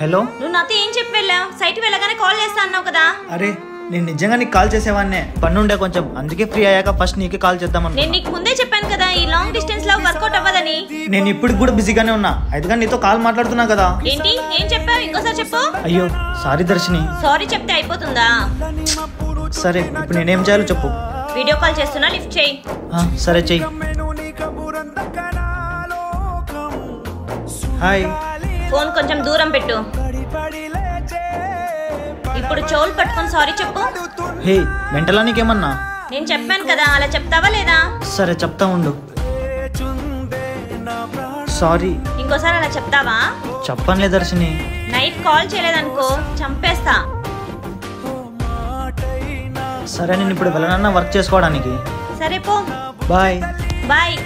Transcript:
Hello, నువ్వు నాతో ఏం చెప్పి వెళ్ళావు? సైట్ వెళ్ళగానే కాల్ చేస్తా అన్నావు కదా. అరే నేను నిజంగా నీకు కాల్ చేసేవాన్నే, పని ఉండే కొంచెం, అందుకే ఫ్రీ అయ్యాక ఫస్ట్ నీకే కాల్ చేద్దామని. నేను నీకు ముందే చెప్పాను కదా ఈ లాంగ్ డిస్టెన్స్ లో వర్కౌట్ అవ్వదని. నేను ఇప్పుడు కూడా బిజీగానే ఉన్నా, అయితే నీతో కాల్ మాట్లాడుతున్నా కదా. ఏంటి ఏం చెప్పావు? ఇంకోసారి చెప్పు. అయ్యో సారీ దర్శిని. సారీ చెప్తే అయిపోతుందా? సరే ఇప్పుడు నేనేం చేయాలో చెప్పు. వీడియో కాల్ చేస్తున్నా, లిఫ్ట్ చేయి. సరే చెయ్యి. హాయ్. ఫోన్ కొంచెం దూరం పెట్టు. ఇప్పుడు చెవులు పట్టుకొని సారీ చెప్పు. హే మెంటలా నీకేమన్నా? నేను చెప్పాను కదా, అలా చెప్తావా లేదా? సరే చెప్తా ఉండు. సారీ. ఇంకోసారి అలా చెప్తావా? చెప్పనులే దర్శిని. నైట్ కాల్ చేయలేదనుకో చంపేస్తా. సరే నేను ఇప్పుడు వెళ్ళనన్నా వర్క్ చేసుకోవడానికి. సరే పో. బాయ్. బాయ్.